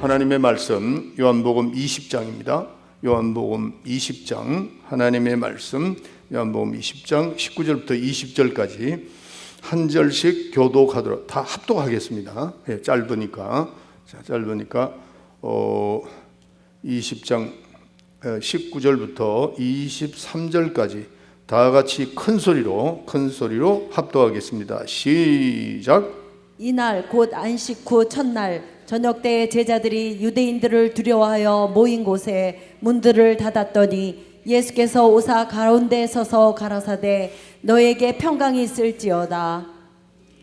하나님의 말씀 요한복음 20장입니다. 요한복음 20장 하나님의 말씀 요한복음 20장 19절부터 20절까지 한 절씩 교독하도록 다 합독하겠습니다. 네, 짧으니까 20장 19절부터 23절까지 다 같이 큰 소리로 합독하겠습니다. 시작. 이날 곧 안식 후 첫날 저녁 때에 제자들이 유대인들을 두려워하여 모인 곳에 문들을 닫았더니 예수께서 오사 가운데 서서 가라사대 너에게 평강이 있을지어다.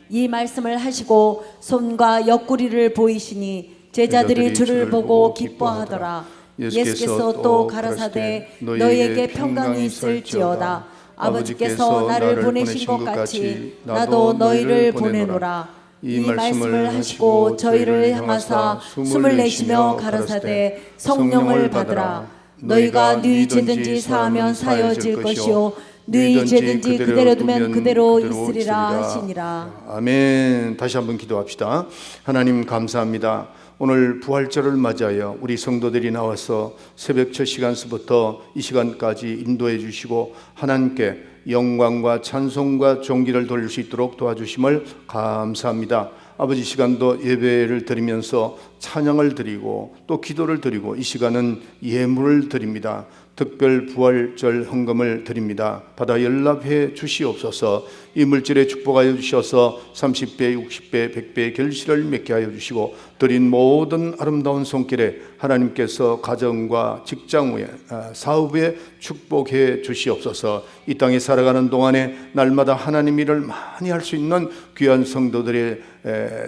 이 말씀을 하시고 손과 옆구리를 보이시니 제자들이 주를 보고 기뻐하더라. 예수께서 또 가라사대 너에게 평강이 있을지어다. 아버지께서 나를 보내신 것 같이 나도 너희를 보내노라. 이 말씀을 하시고 저희를 향하사 숨을 내쉬며 가라사대 성령을 받으라. 너희가 너희 죄든지 사하면 사여질 것이요 너희 죄든지 그대로 두면 그대로 있으리라 하시니라. 아멘. 다시 한번 기도합시다. 하나님 감사합니다. 오늘 부활절을 맞이하여 우리 성도들이 나와서 새벽 첫 시간서부터 이 시간까지 인도해 주시고 하나님께 영광과 찬송과 존귀를 돌릴 수 있도록 도와주심을 감사합니다. 아버지, 시간도 예배를 드리면서 찬양을 드리고 또 기도를 드리고 이 시간은 예물을 드립니다. 특별 부활절 헌금을 드립니다. 받아 연락해 주시옵소서. 이 물질에 축복하여 주셔서 30배, 60배, 100배의 결실을 맺게 하여 주시고 드린 모든 아름다운 손길에 하나님께서 가정과 직장 후에 사업에 축복해 주시옵소서. 이 땅에 살아가는 동안에 날마다 하나님 일을 많이 할 수 있는 귀한 성도들의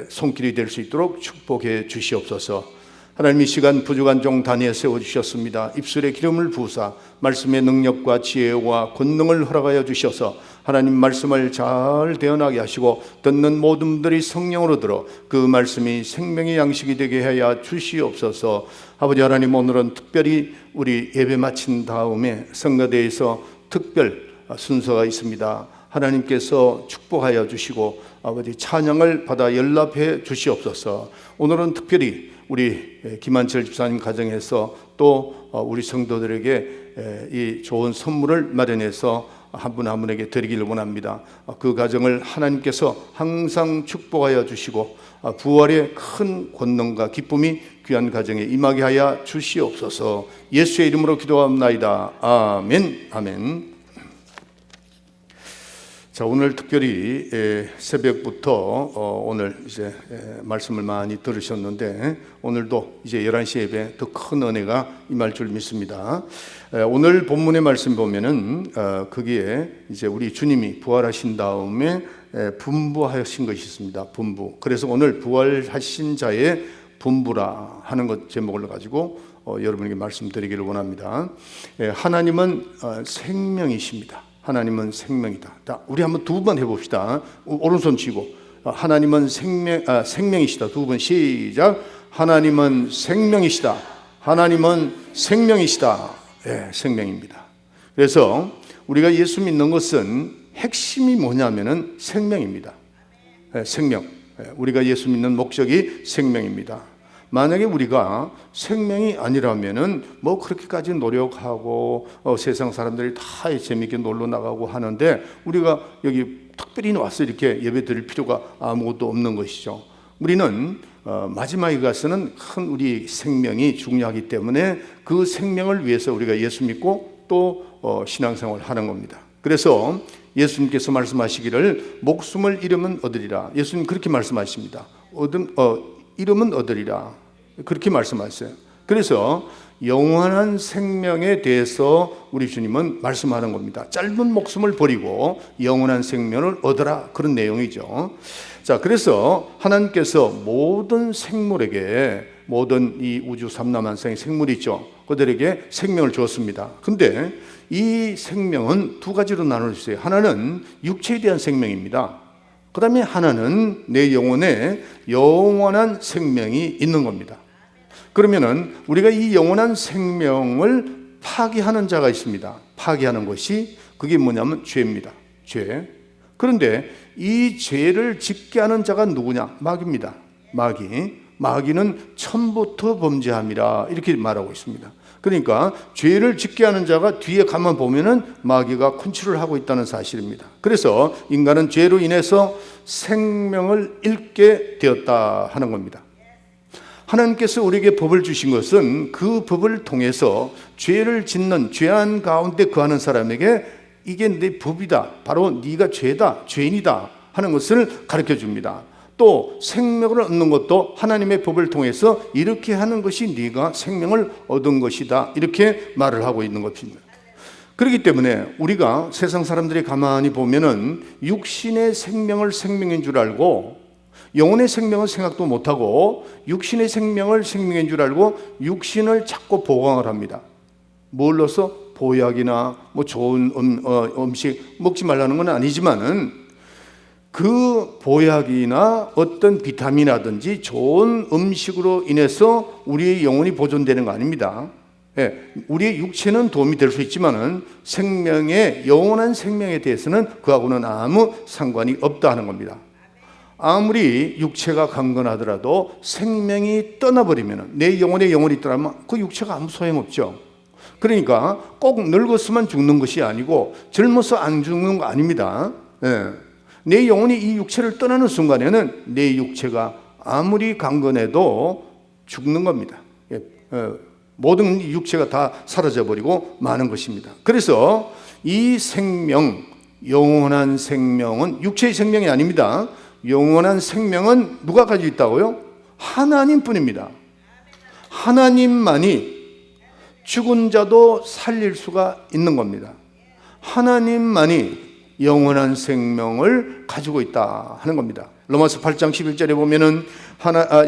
손길이 될 수 있도록 축복해 주시옵소서. 하나님, 이 시간 부족한 종 다니엘 세워주셨습니다. 입술에 기름을 부으사 말씀의 능력과 지혜와 권능을 허락하여 주셔서 하나님 말씀을 잘 대언하게 하시고 듣는 모든 분들이 성령으로 들어 그 말씀이 생명의 양식이 되게 하여 주시옵소서. 아버지 하나님, 오늘은 특별히 우리 예배 마친 다음에 성가대에서 특별 순서가 있습니다. 하나님께서 축복하여 주시고 아버지 찬양을 받아 연락해 주시옵소서. 오늘은 특별히 우리 김한철 집사님 가정에서 또 우리 성도들에게 이 좋은 선물을 마련해서 한 분 한 분에게 드리기를 원합니다. 그 가정을 하나님께서 항상 축복하여 주시고 부활의 큰 권능과 기쁨이 귀한 가정에 임하게 하여 주시옵소서. 예수의 이름으로 기도합나이다. 아멘. 아멘. 자, 오늘 특별히 새벽부터 오늘 이제 말씀을 많이 들으셨는데 오늘도 이제 11시 예배 더 큰 은혜가 임할 줄 믿습니다. 오늘 본문의 말씀 보면은 거기에 이제 우리 주님이 부활하신 다음에 분부하신 것이 있습니다. 분부. 그래서 오늘 부활하신 자의 분부라 하는 것 제목을 가지고 여러분에게 말씀드리기를 원합니다. 하나님은 생명이십니다. 하나님은 생명이다. 자, 우리 한번 두 번 해봅시다. 오른손 쥐고 하나님은 생명이시다. 두 번 시작. 하나님은 생명이시다. 하나님은 생명이시다. 네, 생명입니다. 그래서 우리가 예수 믿는 것은 핵심이 뭐냐면은 생명입니다. 네, 생명. 우리가 예수 믿는 목적이 생명입니다. 만약에 우리가 생명이 아니라면은 뭐 그렇게까지 노력하고 세상 사람들이 다 재미있게 놀러 나가고 하는데 우리가 여기 특별히 와서 이렇게 예배 드릴 필요가 아무것도 없는 것이죠. 우리는 마지막에 가서는 큰 우리 생명이 중요하기 때문에 그 생명을 위해서 우리가 예수 믿고 또 신앙생활을 하는 겁니다. 그래서 예수님께서 말씀하시기를 목숨을 잃으면 얻으리라. 예수님 그렇게 말씀하십니다. 잃으면 얻으리라. 그렇게 말씀하셨어요. 그래서 영원한 생명에 대해서 우리 주님은 말씀하는 겁니다. 짧은 목숨을 버리고 영원한 생명을 얻어라, 그런 내용이죠. 자, 그래서 하나님께서 모든 생물에게, 모든 이 우주 삼라만상의 생물이 있죠, 그들에게 생명을 주었습니다. 근데 이 생명은 두 가지로 나눌 수 있어요. 하나는 육체에 대한 생명입니다. 그 다음에 하나는 내 영혼에 영원한 생명이 있는 겁니다. 그러면은 우리가 이 영원한 생명을 파괴하는 자가 있습니다. 파괴하는 것이 그게 뭐냐면 죄입니다. 죄. 그런데 이 죄를 짓게 하는 자가 누구냐? 마귀입니다. 마귀. 마귀는 처음부터 범죄함이라 이렇게 말하고 있습니다. 그러니까 죄를 짓게 하는 자가 뒤에 가만 보면은 마귀가 컨트롤을 하고 있다는 사실입니다. 그래서 인간은 죄로 인해서 생명을 잃게 되었다 하는 겁니다. 하나님께서 우리에게 법을 주신 것은 그 법을 통해서 죄를 짓는 죄악 가운데 거하는 사람에게 이게 내 법이다, 바로 네가 죄다, 죄인이다 하는 것을 가르쳐 줍니다. 또 생명을 얻는 것도 하나님의 법을 통해서 이렇게 하는 것이 네가 생명을 얻은 것이다, 이렇게 말을 하고 있는 것입니다. 그렇기 때문에 우리가 세상 사람들이 가만히 보면은 육신의 생명을 생명인 줄 알고 영혼의 생명은 생각도 못하고 육신의 생명을 생명인 줄 알고 육신을 자꾸 보강을 합니다. 뭘로서? 보약이나 뭐 좋은 음식 먹지 말라는 건 아니지만은 그 보약이나 어떤 비타민이라든지 좋은 음식으로 인해서 우리의 영혼이 보존되는 거 아닙니다. 예, 우리의 육체는 도움이 될 수 있지만은 생명의 영원한 생명에 대해서는 그하고는 아무 상관이 없다 하는 겁니다. 아무리 육체가 강건하더라도 생명이 떠나버리면, 내 영혼의 영혼이 떠나면 그 육체가 아무 소용없죠. 그러니까 꼭 늙었으면 죽는 것이 아니고 젊어서 안 죽는 거 아닙니다. 예. 내 영혼이 이 육체를 떠나는 순간에는 내 육체가 아무리 강건해도 죽는 겁니다. 예. 모든 육체가 다 사라져버리고 마는 것입니다. 그래서 이 생명, 영원한 생명은 육체의 생명이 아닙니다. 영원한 생명은 누가 가지고 있다고요? 하나님뿐입니다. 하나님만이 죽은 자도 살릴 수가 있는 겁니다. 하나님만이 영원한 생명을 가지고 있다 하는 겁니다. 로마서 8장 11절에 보면은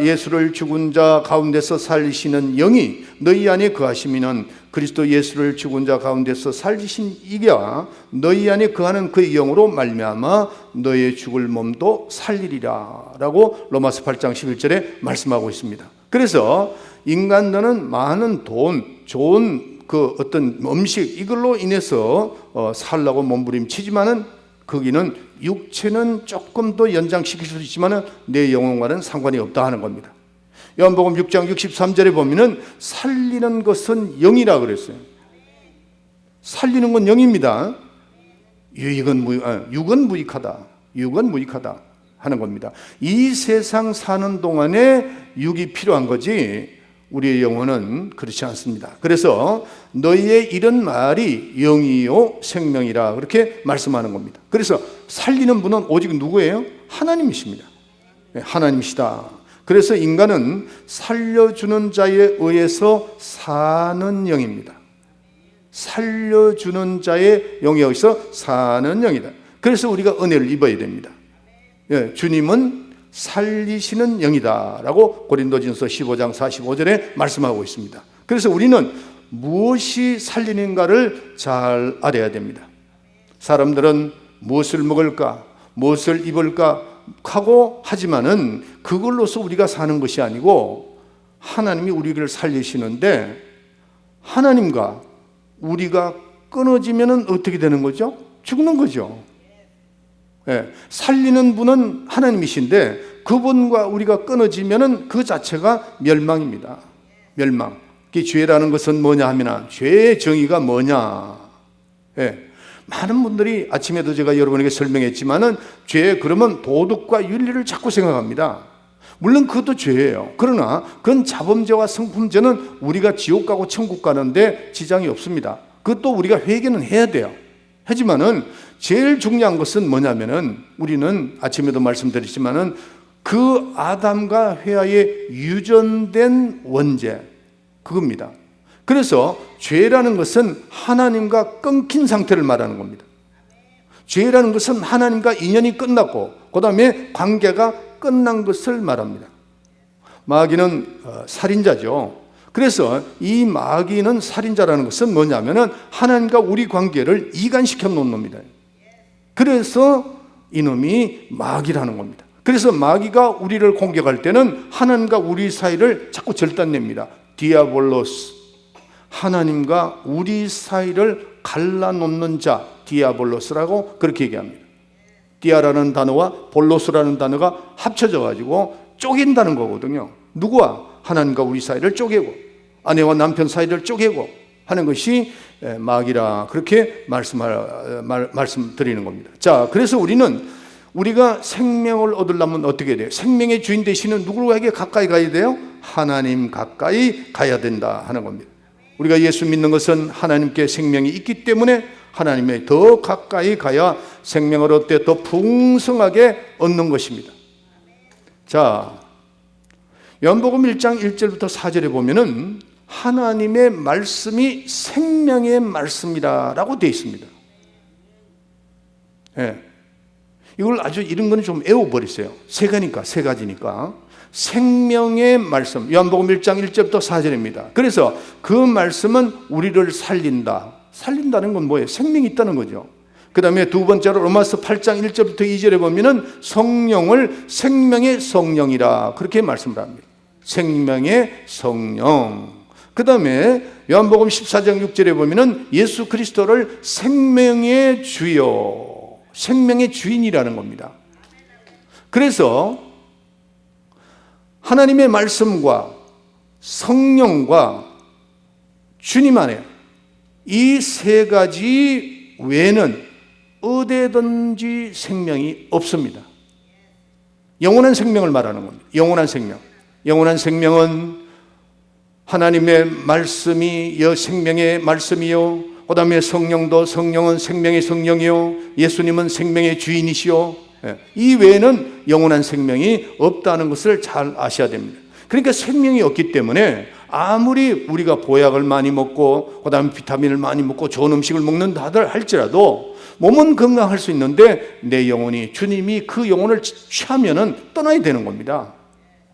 예수를 죽은 자 가운데서 살리시는 영이 너희 안에 거하시면은 그리스도 예수를 죽은 자 가운데서 살리신 이가 너희 안에 거하는 그 영으로 말미암아 너의 죽을 몸도 살리리라 라고 로마서 8장 11절에 말씀하고 있습니다. 그래서 인간들은 많은 돈, 좋은 그 어떤 음식 이걸로 인해서 살라고 몸부림치지만은 거기는 육체는 조금 더 연장시킬 수 있지만은 내 영혼과는 상관이 없다 하는 겁니다. 요한복음 6장 63절에 보면은 살리는 것은 영이라 그랬어요. 살리는 건 영입니다. 육은 무익하다. 육은 무익하다 하는 겁니다. 이 세상 사는 동안에 육이 필요한 거지 우리의 영혼은 그렇지 않습니다. 그래서 너희의 이런 말이 영이요 생명이라 그렇게 말씀하는 겁니다. 그래서 살리는 분은 오직 누구예요? 하나님이십니다. 하나님이시다. 그래서 인간은 살려주는 자에 의해서 사는 영입니다. 살려주는 자의 영에 의해서 사는 영이다. 그래서 우리가 은혜를 입어야 됩니다. 주님은 살리시는 영이다 라고 고린도전서 15장 45절에 말씀하고 있습니다. 그래서 우리는 무엇이 살리는가를 잘 알아야 됩니다. 사람들은 무엇을 먹을까, 무엇을 입을까 하고 하지만은 그걸로서 우리가 사는 것이 아니고 하나님이 우리를 살리시는데, 하나님과 우리가 끊어지면은 어떻게 되는 거죠? 죽는 거죠. 예, 살리는 분은 하나님이신데 그분과 우리가 끊어지면은 그 자체가 멸망입니다. 멸망. 그 죄라는 것은 뭐냐 하면 죄의 정의가 뭐냐. 예, 많은 분들이 아침에도 제가 여러분에게 설명했지만은 죄 그러면 도덕과 윤리를 자꾸 생각합니다. 물론 그것도 죄예요. 그러나 그건 자범죄와 성품죄는 우리가 지옥 가고 천국 가는데 지장이 없습니다. 그것도 우리가 회개는 해야 돼요. 하지만은 제일 중요한 것은 뭐냐면은 우리는 아침에도 말씀드렸지만은 그 아담과 헤아의 유전된 원죄, 그겁니다. 그래서 죄라는 것은 하나님과 끊긴 상태를 말하는 겁니다. 죄라는 것은 하나님과 인연이 끝났고 그 다음에 관계가 끝난 것을 말합니다. 마귀는 살인자죠. 그래서 이 마귀는 살인자라는 것은 뭐냐면은 하나님과 우리 관계를 이간시켜 놓은 놈입니다. 그래서 이놈이 마귀라는 겁니다. 그래서 마귀가 우리를 공격할 때는 하나님과 우리 사이를 자꾸 절단냅니다. 디아볼로스, 하나님과 우리 사이를 갈라놓는 자, 디아볼로스라고 그렇게 얘기합니다. 디아라는 단어와 볼로스라는 단어가 합쳐져 가지고 쪼갠다는 거거든요. 누구와? 하나님과 우리 사이를 쪼개고 아내와 남편 사이를 쪼개고 하는 것이 마귀라 그렇게 말씀드리는 겁니다. 자, 그래서 우리가 생명을 얻으려면 어떻게 돼요? 생명의 주인 되시는 누구에게 가까이 가야 돼요? 하나님 가까이 가야 된다 하는 겁니다. 우리가 예수 믿는 것은 하나님께 생명이 있기 때문에 하나님에 더 가까이 가야 생명을 얻되 더 풍성하게 얻는 것입니다. 자, 요한복음 1장 1절부터 4절에 보면은 하나님의 말씀이 생명의 말씀이라고 되어 있습니다. 예. 이걸 아주 이런 거는 좀 애워버리세요. 세 가지니까. 생명의 말씀, 요한복음 1장 1절부터 4절입니다. 그래서 그 말씀은 우리를 살린다는 건 뭐예요? 생명이 있다는 거죠. 그 다음에 두 번째로 로마서 8장 1절부터 2절에 보면은 성령을 생명의 성령이라 그렇게 말씀을 합니다. 생명의 성령. 그 다음에 요한복음 14장 6절에 보면은 예수 그리스도를 생명의 주요, 생명의 주인이라는 겁니다. 그래서 하나님의 말씀과 성령과 주님 안에 이 세 가지 외에는 어디든지 생명이 없습니다. 영원한 생명을 말하는 겁니다. 영원한 생명. 영원한 생명은 하나님의 말씀이 생명의 말씀이요, 그 다음에 성령은 생명의 성령이요, 예수님은 생명의 주인이시요, 이 외에는 영원한 생명이 없다는 것을 잘 아셔야 됩니다. 그러니까 생명이 없기 때문에 아무리 우리가 보약을 많이 먹고 그 다음에 비타민을 많이 먹고 좋은 음식을 먹는다 할지라도 몸은 건강할 수 있는데 내 영혼이, 주님이 그 영혼을 취하면은 떠나야 되는 겁니다.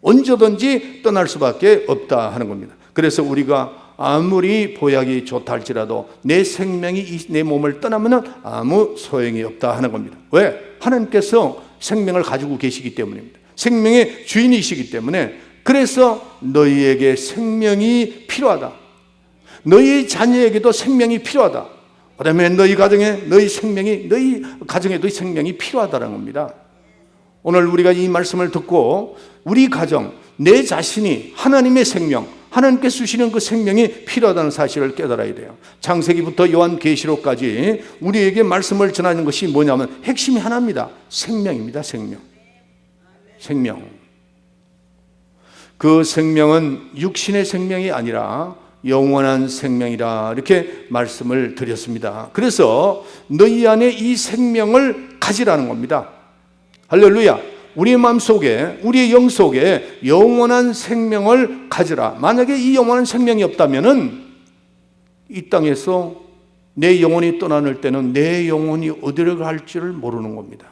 언제든지 떠날 수밖에 없다 하는 겁니다. 그래서 우리가 아무리 보약이 좋다 할지라도 내 생명이 내 몸을 떠나면 아무 소용이 없다 하는 겁니다. 왜? 하나님께서 생명을 가지고 계시기 때문입니다. 생명의 주인이시기 때문에. 그래서 너희에게 생명이 필요하다. 너희 자녀에게도 생명이 필요하다. 그 다음에 너희 가정에 너희 가정에도 생명이 필요하다는 겁니다. 오늘 우리가 이 말씀을 듣고 우리 가정, 내 자신이 하나님의 생명, 하나님께서 주시는 그 생명이 필요하다는 사실을 깨달아야 돼요. 창세기부터 요한계시록까지 우리에게 말씀을 전하는 것이 뭐냐면 핵심이 하나입니다. 생명입니다. 생명. 그 생명은 육신의 생명이 아니라 영원한 생명이라 이렇게 말씀을 드렸습니다. 그래서 너희 안에 이 생명을 가지라는 겁니다. 할렐루야. 우리의 마음속에, 우리의 영속에 영원한 생명을 가지라. 만약에 이 영원한 생명이 없다면은 이 땅에서 내 영혼이 떠나는 때는 내 영혼이 어디로 갈지를 모르는 겁니다.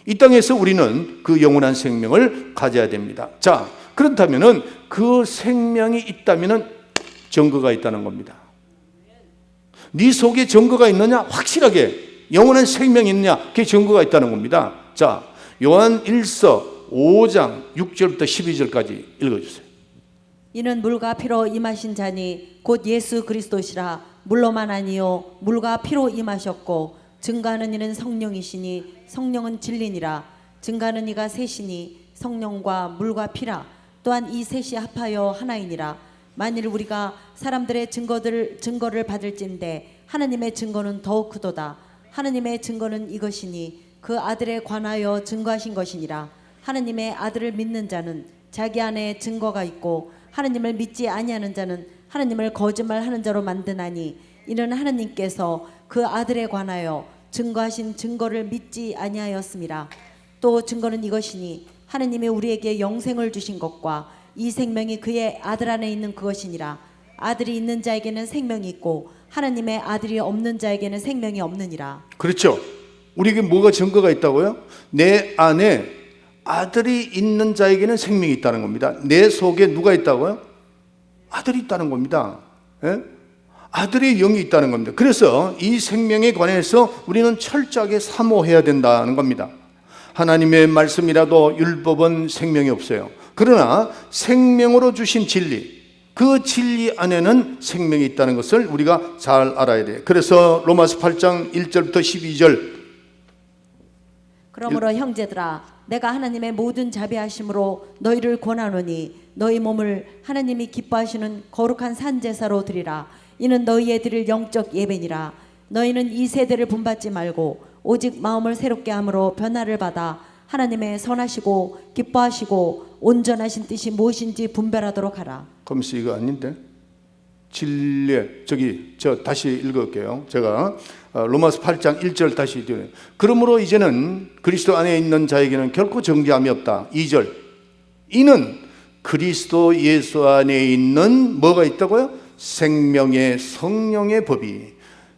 이 땅에서 우리는 그 영원한 생명을 가져야 됩니다. 자, 그렇다면은 그 생명이 있다면은 증거가 있다는 겁니다. 네 속에 증거가 있느냐? 확실하게 영원한 생명이 있느냐? 그게 증거가 있다는 겁니다. 자, 요한 1서 5장 6절부터 12절까지 읽어주세요. 이는 물과 피로 임하신 자니 곧 예수 그리스도시라. 물로만 아니요 물과 피로 임하셨고 증거하는 이는 성령이시니 성령은 진리니라. 증거하는 이가 셋이니 성령과 물과 피라. 또한 이 셋이 합하여 하나이니라. 만일 우리가 사람들의 증거를 받을진대 하나님의 증거는 더욱 크도다. 하나님의 증거는 이것이니 그 아들에 관하여 증거하신 것이니라. 하나님의 아들을 믿는 자는 자기 안에 증거가 있고 하나님을 믿지 아니하는 자는 하나님을 거짓말하는 자로 만드나니 이는 하나님께서 그 아들에 관하여 증거하신 증거를 믿지 아니하였음이라. 또 증거는 이것이니 하나님이 우리에게 영생을 주신 것과 이 생명이 그의 아들 안에 있는 그것이니라. 아들이 있는 자에게는 생명이 있고 하나님의 아들이 없는 자에게는 생명이 없느니라. 그렇죠. 우리에게 뭐가 증거가 있다고요? 내 안에 아들이 있는 자에게는 생명이 있다는 겁니다. 내 속에 누가 있다고요? 아들이 있다는 겁니다. 예? 아들의 영이 있다는 겁니다. 그래서 이 생명에 관해서 우리는 철저하게 사모해야 된다는 겁니다. 하나님의 말씀이라도 율법은 생명이 없어요. 그러나 생명으로 주신 진리, 그 진리 안에는 생명이 있다는 것을 우리가 잘 알아야 돼요. 그래서 로마서 8장 1절부터 12절 그러므로 형제들아 내가 하나님의 모든 자비하심으로 너희를 권하노니 너희 몸을 하나님이 기뻐하시는 거룩한 산제사로 드리라. 이는 너희의 드릴 영적 예배니라. 너희는 이 세대를 본받지 말고 오직 마음을 새롭게 함으로 변화를 받아 하나님의 선하시고 기뻐하시고 온전하신 뜻이 무엇인지 분별하도록 하라. 그러면서 이거 아닌데? 진례, 저 다시 읽을게요. 제가 로마서 8장 1절 다시 읽어요. 그러므로 이제는 그리스도 안에 있는 자에게는 결코 정죄함이 없다. 2절, 이는 그리스도 예수 안에 있는 뭐가 있다고요? 생명의 성령의 법이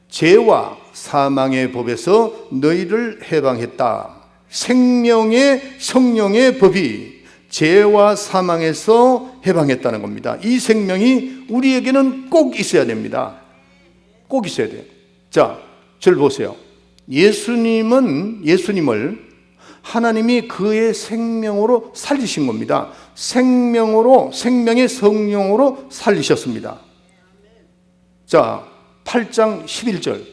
죄와 사망의 법에서 너희를 해방했다. 생명의 성령의 법이 죄와 사망에서 해방했다는 겁니다. 이 생명이 우리에게는 꼭 있어야 됩니다. 꼭 있어야 돼요. 자, 저를 보세요. 예수님을 하나님이 그의 생명으로 살리신 겁니다. 생명의 성령으로 살리셨습니다. 자, 8장 11절.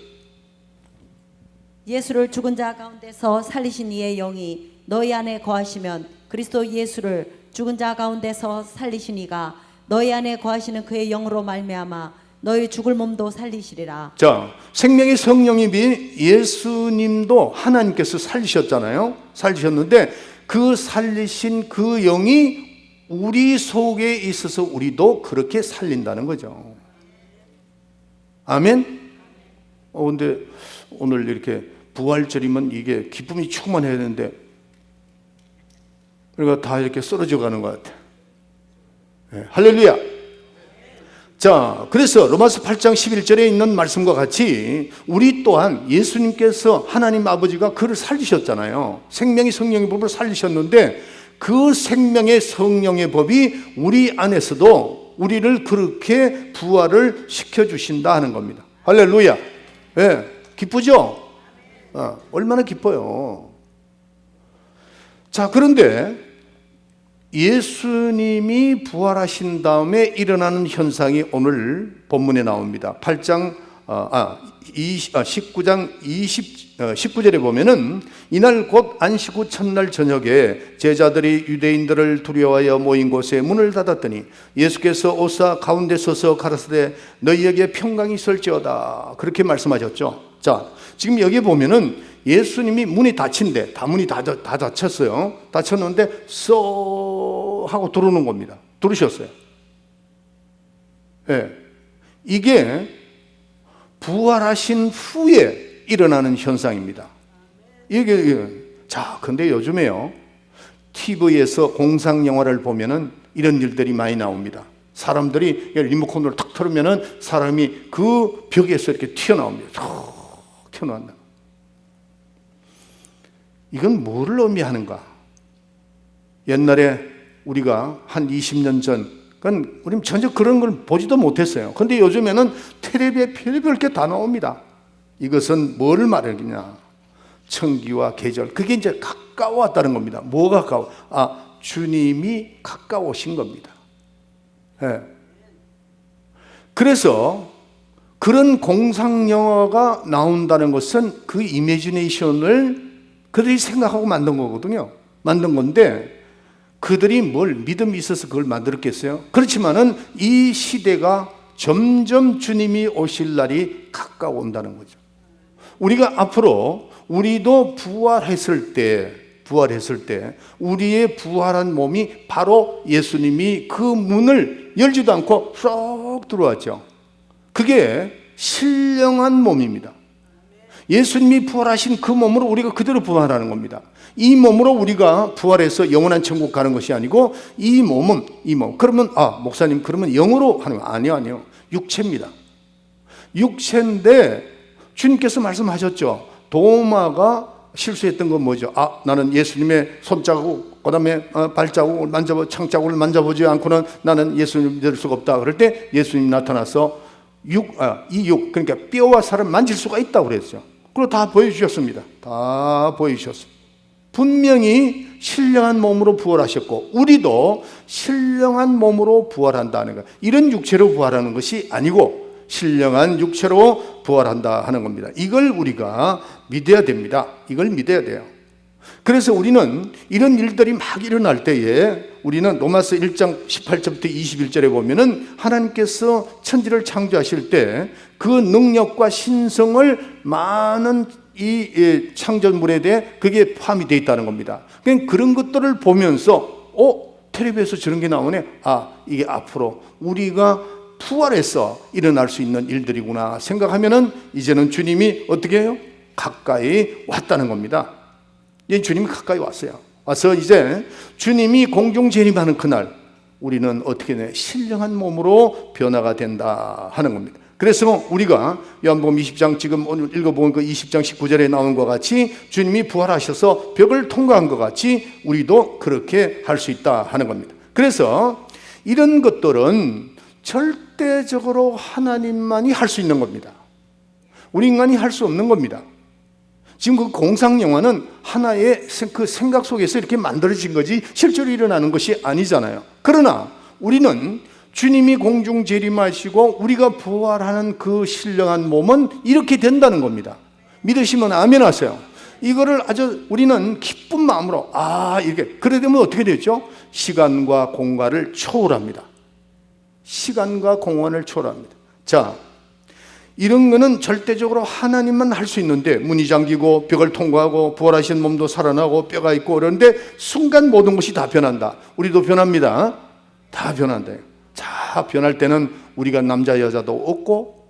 예수를 죽은 자 가운데서 살리신 이의 영이 너희 안에 거하시면 그리스도 예수를 죽은 자 가운데서 살리신 이가 너희 안에 거하시는 그의 영으로 말미암아 너희 죽을 몸도 살리시리라. 자, 생명의 성령이 예수님도 하나님께서 살리셨잖아요. 살리셨는데 그 살리신 그 영이 우리 속에 있어서 우리도 그렇게 살린다는 거죠. 아멘. 근데 오늘 이렇게 부활절이면 이게 기쁨이 충만해야 되는데 우리가 다 이렇게 쓰러져 가는 것 같아요. 네, 할렐루야. 자, 그래서 로마서 8장 11절에 있는 말씀과 같이 우리 또한 예수님께서 하나님 아버지가 그를 살리셨잖아요. 생명의 성령의 법을 살리셨는데 그 생명의 성령의 법이 우리 안에서도 우리를 그렇게 부활을 시켜주신다 하는 겁니다. 할렐루야. 네, 기쁘죠? 얼마나 기뻐요. 자, 그런데 예수님이 부활하신 다음에 일어나는 현상이 오늘 본문에 나옵니다. 19장 19절에 보면은 이날 곧 안식 후 첫날 저녁에 제자들이 유대인들을 두려워하여 모인 곳에 문을 닫았더니 예수께서 오사 가운데 서서 가라사대 너희에게 평강이 있을지어다. 그렇게 말씀하셨죠. 자, 지금 여기 보면은 예수님이 문이 닫힌데 문이 다 닫혔어요. 닫혔는데 쏘 하고 들어오는 겁니다. 들으셨어요? 네. 이게 부활하신 후에 일어나는 현상입니다. 자, 근데 요즘에요, TV에서 공상 영화를 보면은 이런 일들이 많이 나옵니다. 사람들이 리모컨으로 탁 틀으면은 사람이 그 벽에서 이렇게 튀어나옵니다. 툭 튀어나온다. 이건 뭐를 의미하는가? 옛날에 우리가 한 20년 전, 그건 우리는 전혀 그런 걸 보지도 못했어요. 근데 요즘에는 텔레비에 별별 게 다 나옵니다. 이것은 뭐를 말하느냐? 청기와 계절. 그게 이제 가까웠다는 겁니다. 뭐가 가까워? 주님이 가까우신 겁니다. 네. 그래서 그런 공상 영화가 나온다는 것은 그 이미지네이션을 그들이 생각하고 만든 거거든요. 만든 건데 그들이 뭘 믿음이 있어서 그걸 만들었겠어요? 그렇지만은 이 시대가 점점 주님이 오실 날이 가까워온다는 거죠. 우리가 앞으로 우리도 부활했을 때 우리의 부활한 몸이 바로 예수님이 그 문을 열지도 않고 쏙 들어왔죠. 그게 신령한 몸입니다. 예수님이 부활하신 그 몸으로 우리가 그대로 부활하는 겁니다. 이 몸으로 우리가 부활해서 영원한 천국 가는 것이 아니고 이 몸. 그러면 목사님 그러면 영으로 하는 거 아니요. 육체입니다. 육체인데 주님께서 말씀하셨죠. 도마가 실수했던 건 뭐죠? 나는 예수님의 손자국, 그다음에 발자국을 창자국을 만져보지 않고는 나는 예수님 믿을 수가 없다. 그럴 때 예수님 나타나서 그러니까 뼈와 살을 만질 수가 있다고 그랬죠. 그리고 다 보여주셨습니다. 다 보여주셨습니다. 분명히 신령한 몸으로 부활하셨고 우리도 신령한 몸으로 부활한다는 것. 이런 육체로 부활하는 것이 아니고 신령한 육체로 부활한다 하는 겁니다. 이걸 우리가 믿어야 됩니다. 이걸 믿어야 돼요. 그래서 우리는 이런 일들이 막 일어날 때에 우리는 로마서 1장 18절부터 21절에 보면은 하나님께서 천지를 창조하실 때 그 능력과 신성을 많은 이 창조물에 대해 그게 포함이 되어 있다는 겁니다. 그런 것들을 보면서 텔레비에서 저런 게 나오네. 이게 앞으로 우리가 부활해서 일어날 수 있는 일들이구나 생각하면은 이제는 주님이 어떻게 해요? 가까이 왔다는 겁니다. 이제 주님이 가까이 왔어요. 와서 이제 주님이 공중 재림하는 그날 우리는 어떻게 돼? 신령한 몸으로 변화가 된다 하는 겁니다. 그래서 우리가 요한복음 20장 지금 오늘 읽어본 그 20장 19절에 나온 것 같이 주님이 부활하셔서 벽을 통과한 것 같이 우리도 그렇게 할 수 있다 하는 겁니다. 그래서 이런 것들은 절대적으로 하나님만이 할 수 있는 겁니다. 우리 인간이 할 수 없는 겁니다. 지금 그 공상 영화는 하나의 그 생각 속에서 이렇게 만들어진 거지 실제로 일어나는 것이 아니잖아요. 그러나 우리는 주님이 공중 재림하시고 우리가 부활하는 그 신령한 몸은 이렇게 된다는 겁니다. 믿으시면 아멘 하세요. 이거를 아주 우리는 기쁜 마음으로 이렇게 그래 되면 어떻게 되죠? 시간과 공간을 초월합니다. 시간과 공간을 초월합니다. 자, 이런 거는 절대적으로 하나님만 할 수 있는데 문이 잠기고 벽을 통과하고 부활하신 몸도 살아나고 뼈가 있고 그런데 순간 모든 것이 다 변한다. 우리도 변합니다. 다 변한다. 자, 변할 때는 우리가 남자 여자도 없고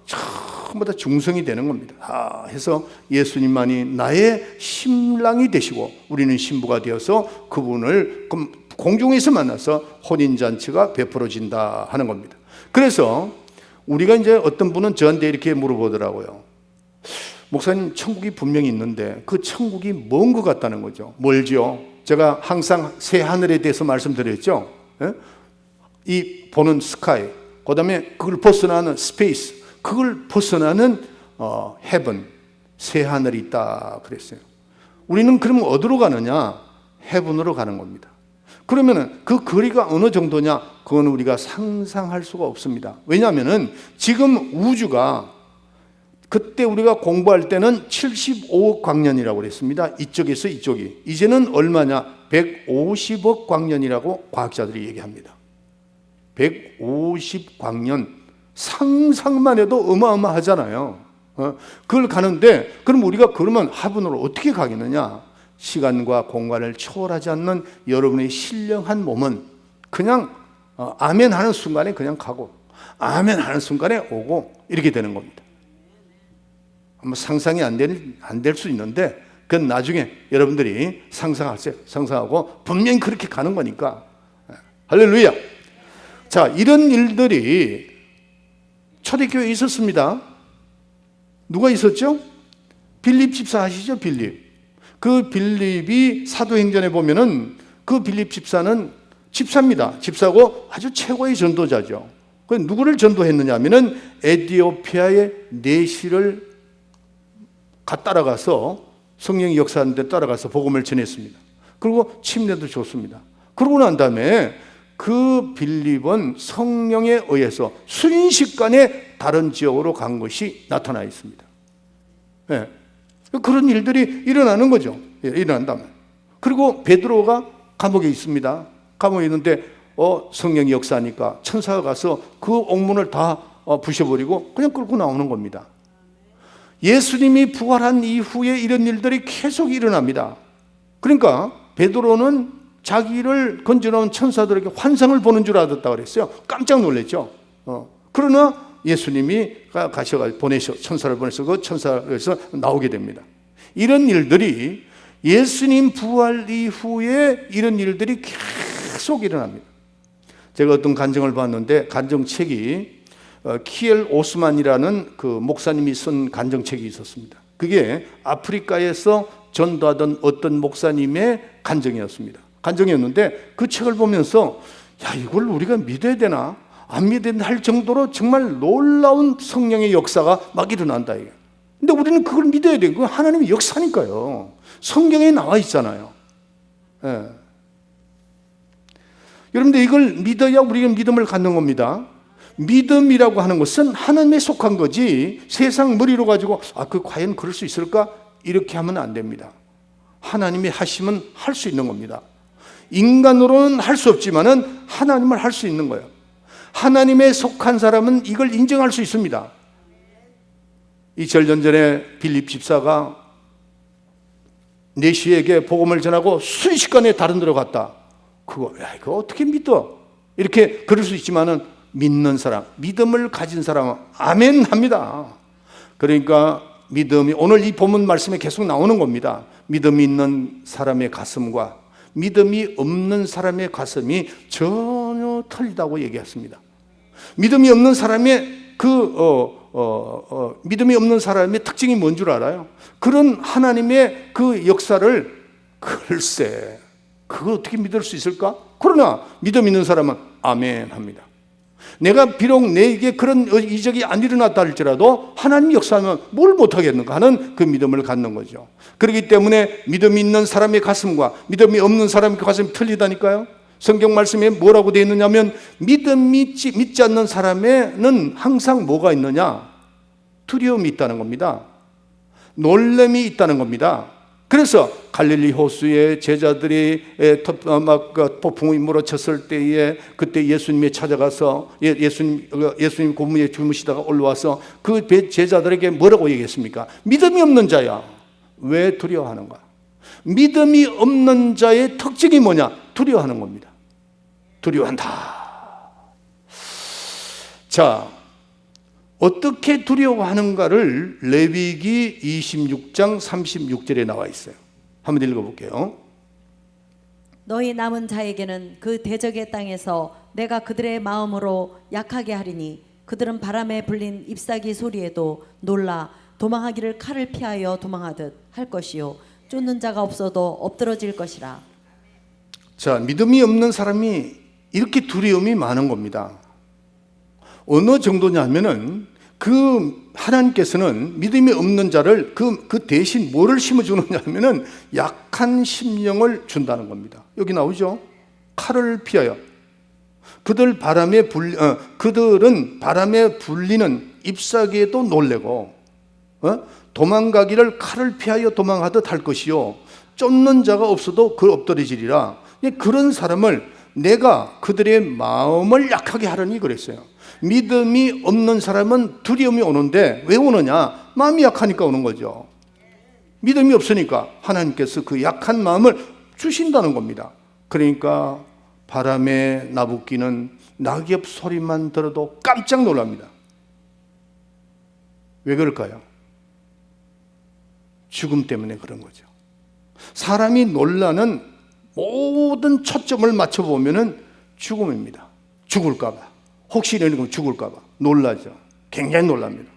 전부 다 중성이 되는 겁니다. 해서 예수님만이 나의 신랑이 되시고 우리는 신부가 되어서 그분을 공중에서 만나서 혼인잔치가 베풀어진다 하는 겁니다. 그래서 우리가 이제 어떤 분은 저한테 이렇게 물어보더라고요. 목사님, 천국이 분명히 있는데 그 천국이 먼 것 같다는 거죠. 멀죠. 제가 항상 새 하늘에 대해서 말씀드렸죠. 이 보는 스카이, 그 다음에 그걸 벗어나는 스페이스, 그걸 벗어나는 헤븐, 새 하늘이 있다 그랬어요. 우리는 그러면 어디로 가느냐? 헤븐으로 가는 겁니다. 그러면은 그 거리가 어느 정도냐? 그건 우리가 상상할 수가 없습니다. 왜냐하면은 지금 우주가 그때 우리가 공부할 때는 75억 광년이라고 그랬습니다. 이쪽에서 이쪽이. 이제는 얼마냐? 150억 광년이라고 과학자들이 얘기합니다. 150광년. 상상만 해도 어마어마하잖아요. 그걸 가는데 그럼 우리가 그러면 하분으로 어떻게 가겠느냐? 시간과 공간을 초월하지 않는 여러분의 신령한 몸은 그냥 아멘 하는 순간에 그냥 가고 아멘 하는 순간에 오고 이렇게 되는 겁니다. 상상이 안 될 수 있는데 그건 나중에 여러분들이 상상하세요. 상상하고 분명히 그렇게 가는 거니까. 할렐루야. 자, 이런 일들이 초대교회에 있었습니다. 누가 있었죠? 빌립 집사 아시죠? 빌립. 그 빌립이 사도행전에 보면은 그 빌립 집사는 집사입니다. 집사고 아주 최고의 전도자죠. 그 누구를 전도했느냐 하면은 에티오피아의 내시를 따라가서 성령이 역사하는 데 따라가서 복음을 전했습니다. 그리고 침례도 줬습니다. 그러고 난 다음에 그 빌립은 성령에 의해서 순식간에 다른 지역으로 간 것이 나타나 있습니다. 네. 그런 일들이 일어나는 거죠. 일어난다면. 그리고 베드로가 감옥에 있습니다. 감옥에 있는데 성령이 역사하니까 천사가 가서 그 옥문을 다 부셔버리고 그냥 끌고 나오는 겁니다. 예수님이 부활한 이후에 이런 일들이 계속 일어납니다. 그러니까 베드로는 자기를 건져놓은 천사들에게 환상을 보는 줄 알았다 그랬어요. 깜짝 놀랐죠. 그러나 예수님이 천사를 보내서 그 천사에서 나오게 됩니다. 이런 일들이 예수님 부활 이후에 이런 일들이 계속 일어납니다. 제가 어떤 간증을 봤는데 간증책이 키엘 오스만이라는 그 목사님이 쓴 간증책이 있었습니다. 그게 아프리카에서 전도하던 어떤 목사님의 간증이었습니다. 간증이었는데 그 책을 보면서 이걸 우리가 믿어야 되나 안 믿어야 되나 할 정도로 정말 놀라운 성령의 역사가 막 일어난다 이게. 근데 우리는 그걸 믿어야 돼요. 그건 하나님의 역사니까요. 성경에 나와 있잖아요. 예. 여러분들 이걸 믿어야 우리가 믿음을 갖는 겁니다. 믿음이라고 하는 것은 하나님에 속한 거지 세상 머리로 가지고 그 과연 그럴 수 있을까? 이렇게 하면 안 됩니다. 하나님이 하시면 할 수 있는 겁니다. 인간으로는 할 수 없지만은 하나님을 할 수 있는 거예요. 하나님에 속한 사람은 이걸 인정할 수 있습니다. 2천 년 전에 빌립 집사가 내시에게 복음을 전하고 순식간에 다른 데로 갔다. 그거 어떻게 믿어? 이렇게 그럴 수 있지만은 믿는 사람, 믿음을 가진 사람은 아멘 합니다. 그러니까 믿음이 오늘 이 본문 말씀에 계속 나오는 겁니다. 믿음이 있는 사람의 가슴과 믿음이 없는 사람의 가슴이 전혀 틀리다고 얘기했습니다. 믿음이 없는 사람의 믿음이 없는 사람의 특징이 뭔 줄 알아요? 그런 하나님의 그 역사를 글쎄 그걸 어떻게 믿을 수 있을까? 그러나 믿음 있는 사람은 아멘 합니다. 내가 비록 내게 그런 이적이 안 일어났다 할지라도 하나님이 역사하면 뭘 못하겠는가 하는 그 믿음을 갖는 거죠. 그렇기 때문에 믿음이 있는 사람의 가슴과 믿음이 없는 사람의 가슴이 틀리다니까요. 성경 말씀에 뭐라고 되어 있느냐면 믿지 않는 사람에는 항상 뭐가 있느냐? 두려움이 있다는 겁니다. 놀람이 있다는 겁니다. 그래서 갈릴리 호수에 제자들이 폭풍이 몰아쳤을 때에 그때 예수님이 찾아가서 예수님 고문에 주무시다가 올라와서 그 제자들에게 뭐라고 얘기했습니까? 믿음이 없는 자야, 왜 두려워하는가? 믿음이 없는 자의 특징이 뭐냐? 두려워하는 겁니다. 두려워한다. 자, 어떻게 두려워하는가를 레위기 26장 36절에 나와 있어요. 한번 읽어볼게요. 너희 남은 자에게는 그 대적의 땅에서 내가 그들의 마음으로 약하게 하리니 그들은 바람에 불린 잎사귀 소리에도 놀라 도망하기를 칼을 피하여 도망하듯 할 것이요 쫓는 자가 없어도 엎드러질 것이라. 자, 믿음이 없는 사람이 이렇게 두려움이 많은 겁니다. 어느 정도냐면은 그 하나님께서는 믿음이 없는 자를 그 대신 뭐를 심어주느냐 하면은 약한 심령을 준다는 겁니다. 여기 나오죠. 칼을 피하여. 그들은 바람에 불리는 잎사귀에도 놀래고 도망가기를 칼을 피하여 도망하듯 할 것이요 쫓는 자가 없어도 그 엎드러지리라. 그런 사람을 내가 그들의 마음을 약하게 하려니 그랬어요. 믿음이 없는 사람은 두려움이 오는데 왜 오느냐? 마음이 약하니까 오는 거죠. 믿음이 없으니까 하나님께서 그 약한 마음을 주신다는 겁니다. 그러니까 바람에 나부끼는 낙엽 소리만 들어도 깜짝 놀랍니다. 왜 그럴까요? 죽음 때문에 그런 거죠. 사람이 놀라는 모든 초점을 맞춰보면은 죽음입니다. 죽을까봐. 혹시 이러는 거 죽을까봐. 놀라죠. 굉장히 놀랍니다.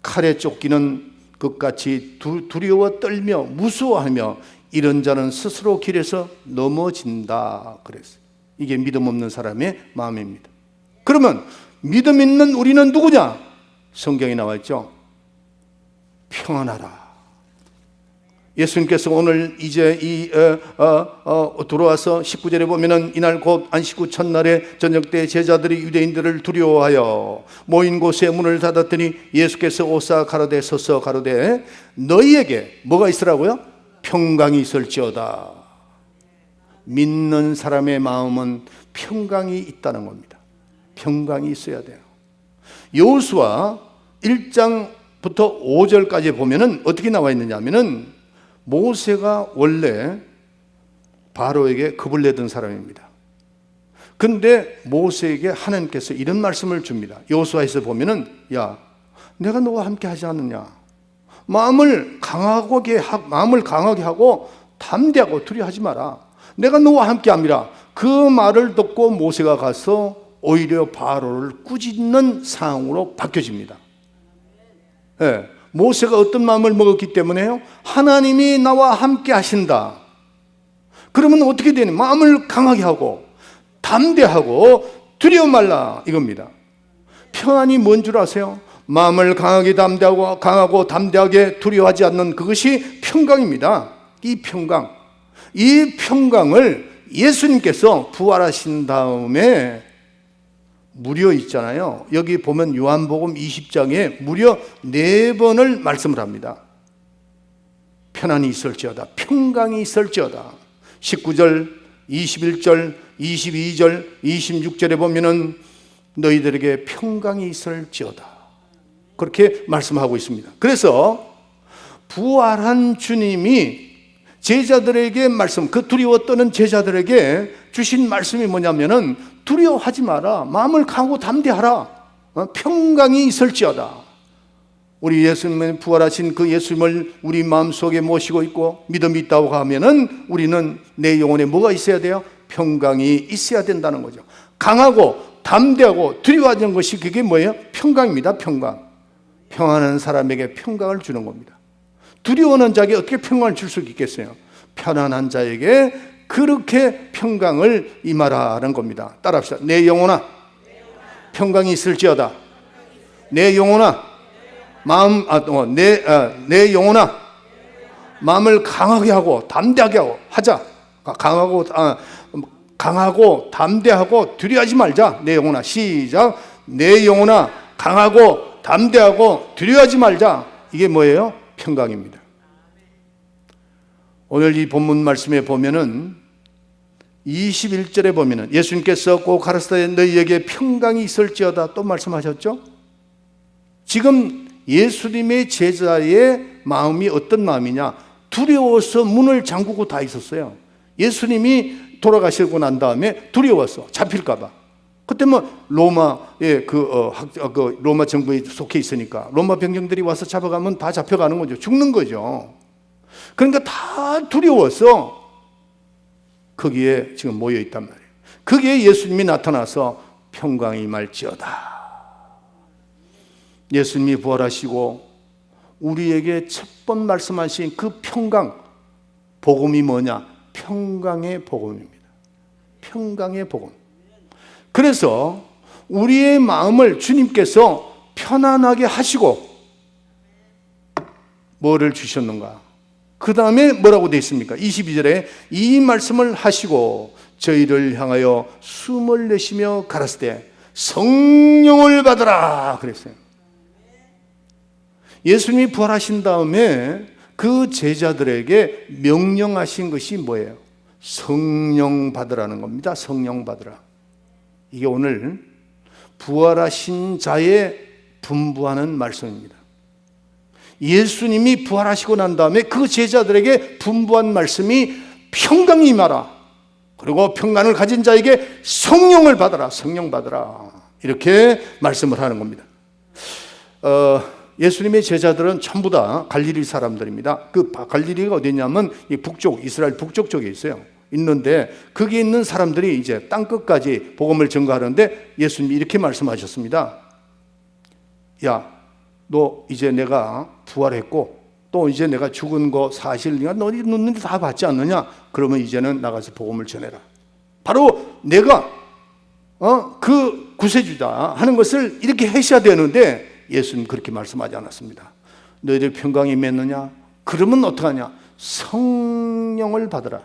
칼에 쫓기는 것같이 두려워 떨며 무서워하며 이런 자는 스스로 길에서 넘어진다 그랬어요. 이게 믿음 없는 사람의 마음입니다. 그러면 믿음 있는 우리는 누구냐? 성경에 나와 있죠. 평안하라. 예수님께서 오늘 이제 들어와서 19절에 보면은 이날 곧 안식 후 첫날에 저녁 때 제자들이 유대인들을 두려워하여 모인 곳에 문을 닫았더니 예수께서 오사 가로되 서서 가로되 너희에게 뭐가 있으라고요? 평강이 있을지어다. 믿는 사람의 마음은 평강이 있다는 겁니다. 평강이 있어야 돼요. 여호수아 1장부터 5절까지 보면은 어떻게 나와 있느냐 하면은 모세가 원래 바로에게 겁을 내던 사람입니다. 근데 모세에게 하나님께서 이런 말씀을 줍니다. 여호수아에서 보면은 야, 내가 너와 함께 하지 않느냐? 마음을 강하게 하고 담대하고 두려워하지 마라. 내가 너와 함께 함이라. 그 말을 듣고 모세가 가서 오히려 바로를 꾸짖는 상황으로 바뀌어집니다. 네. 모세가 어떤 마음을 먹었기 때문에요? 하나님이 나와 함께 하신다. 그러면 어떻게 되니? 마음을 강하게 하고 담대하고 두려워 말라 이겁니다. 평안이 뭔 줄 아세요? 마음을 강하고 담대하게 두려워하지 않는 그것이 평강입니다. 이 평강을 예수님께서 부활하신 다음에 무려 있잖아요. 여기 보면 요한복음 20장에 무려 4번을 말씀을 합니다. 편안히 있을지어다. 평강이 있을지어다. 19절, 21절, 22절, 26절에 보면은 너희들에게 평강이 있을지어다. 그렇게 말씀하고 있습니다. 그래서 부활한 주님이 제자들에게 말씀, 그 두려워 떠는 제자들에게 주신 말씀이 뭐냐면은 두려워하지 마라. 마음을 강하고 담대하라. 평강이 있을지어다. 우리 예수님의 부활하신 그 예수님을 우리 마음속에 모시고 있고 믿음이 있다고 하면은 우리는 내 영혼에 뭐가 있어야 돼요? 평강이 있어야 된다는 거죠. 강하고 담대하고 두려워하지 않는 것이 그게 뭐예요? 평강입니다. 평강. 평안한 사람에게 평강을 주는 겁니다. 두려워하는 자에게 어떻게 평강을 줄 수 있겠어요? 편안한 자에게 그렇게 평강을 임하라는 겁니다. 따라합시다. 내 영혼아 평강이 있을지어다. 내 영혼아 내 영혼아 마음을 강하게 하고 담대하게 하자. 강하고 담대하고 두려워하지 말자. 내 영혼아. 시작. 내 영혼아 강하고 담대하고 두려워하지 말자. 이게 뭐예요? 평강입니다. 오늘 이 본문 말씀에 보면은 21절에 보면은 예수님께서 꼭 가라사대 너희에게 평강이 있을지어다 또 말씀하셨죠? 지금 예수님의 제자의 마음이 어떤 마음이냐? 두려워서 문을 잠그고 다 있었어요. 예수님이 돌아가시고 난 다음에 두려워서 잡힐까봐. 그때 뭐 로마의 로마 정부에 속해 있으니까 로마 병정들이 와서 잡아가면 다 잡혀가는 거죠. 죽는 거죠. 그러니까 다 두려워서 거기에 지금 모여 있단 말이에요. 거기에 예수님이 나타나서 평강이 임할지어다. 예수님이 부활하시고 우리에게 첫 번 말씀하신 그 평강, 복음이 뭐냐? 평강의 복음입니다. 평강의 복음. 그래서 우리의 마음을 주님께서 편안하게 하시고 뭐를 주셨는가? 그 다음에 뭐라고 되어 있습니까? 22절에 이 말씀을 하시고 저희를 향하여 숨을 내쉬며 가라사대 성령을 받으라 그랬어요. 예수님이 부활하신 다음에 그 제자들에게 명령하신 것이 뭐예요? 성령 받으라는 겁니다. 성령 받으라. 이게 오늘 부활하신 자의 분부하는 말씀입니다. 예수님이 부활하시고 난 다음에 그 제자들에게 분부한 말씀이 평강이 임하라. 그리고 평강을 가진 자에게 성령을 받아라. 성령 받아라. 이렇게 말씀을 하는 겁니다. 예수님의 제자들은 전부 다 갈릴리 사람들입니다. 그 갈릴리가 어디냐면 이 북쪽, 이스라엘 북쪽 쪽에 있어요. 있는데 거기에 있는 사람들이 이제 땅끝까지 복음을 전가하는데 예수님이 이렇게 말씀하셨습니다. 야, 너 이제 내가 부활했고 또 이제 내가 죽은 거 사실 네가 너희 눈으로 다 봤지 않느냐? 그러면 이제는 나가서 복음을 전해라. 바로 내가 그 구세주다 하는 것을 이렇게 하셔야 되는데 예수님 그렇게 말씀하지 않았습니다. 너희들 평강이 임했느냐? 그러면 어떡하냐? 성령을 받으라.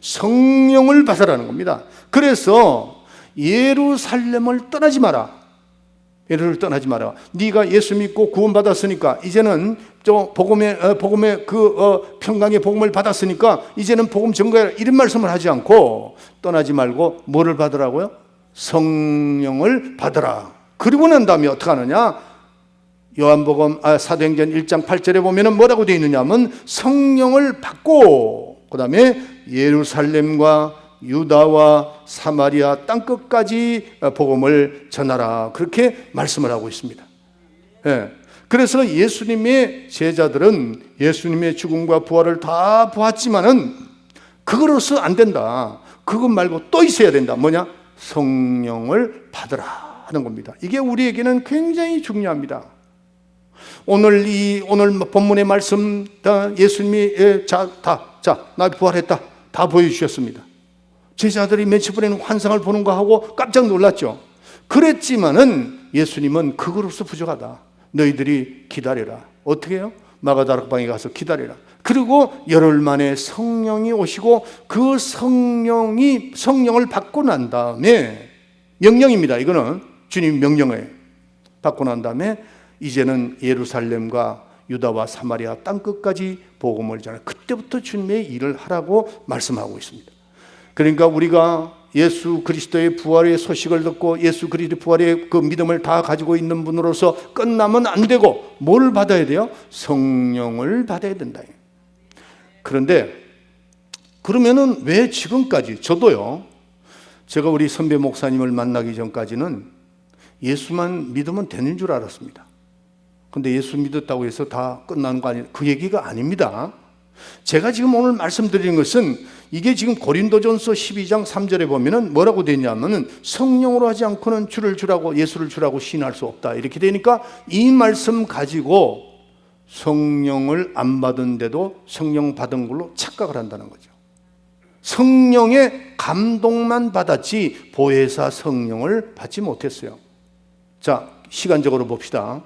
성령을 받으라는 겁니다. 그래서 예루살렘을 떠나지 마라. 예루살렘을 떠나지 마라. 네가 예수 믿고 구원받았으니까 이제는 복음의 평강의 복음을 받았으니까 이제는 복음 전가해라. 이런 말씀을 하지 않고 떠나지 말고 뭐를 받으라고요? 성령을 받으라. 그리고 난 다음에 어떻게 하느냐? 요한복음 사도행전 1장 8절에 보면은 뭐라고 되어 있느냐 하면 성령을 받고 그 다음에 예루살렘과 유다와 사마리아 땅끝까지 복음을 전하라. 그렇게 말씀을 하고 있습니다. 예. 그래서 예수님의 제자들은 예수님의 죽음과 부활을 다 보았지만은 그거로서 안 된다. 그것 말고 또 있어야 된다. 뭐냐? 성령을 받으라 하는 겁니다. 이게 우리에게는 굉장히 중요합니다. 오늘 본문의 말씀 예수님이 나 부활했다 다 보여주셨습니다. 제자들이 며칠 환상을 보는 거 하고 깜짝 놀랐죠. 그랬지만은 예수님은 그거로서 부족하다. 너희들이 기다려라. 어떻게 해요? 마가다락방에 가서 기다려라. 그리고 열흘 만에 성령이 오시고 그 성령을 받고 난 다음에 명령입니다. 이거는 주님 명령을 받고 난 다음에 이제는 예루살렘과 유다와 사마리아 땅끝까지 복음을 전해 그때부터 주님의 일을 하라고 말씀하고 있습니다. 그러니까 우리가 예수 그리스도의 부활의 소식을 듣고 예수 그리스도의 부활의 그 믿음을 다 가지고 있는 분으로서 끝나면 안 되고 뭘 받아야 돼요? 성령을 받아야 된다. 그런데 그러면은 왜 지금까지 저도요, 제가 우리 선배 목사님을 만나기 전까지는 예수만 믿으면 되는 줄 알았습니다. 근데 예수 믿었다고 해서 다 끝나는 거 아니에요. 그 얘기가 아닙니다. 제가 지금 오늘 말씀드리는 것은 이게 지금 고린도전서 12장 3절에 보면은 뭐라고 되냐면은 성령으로 하지 않고는 주를 주라고 예수를 주라고 시인할 수 없다. 이렇게 되니까 이 말씀 가지고 성령을 안 받은데도 성령 받은 걸로 착각을 한다는 거죠. 성령의 감동만 받았지 보혜사 성령을 받지 못했어요. 자, 시간적으로 봅시다.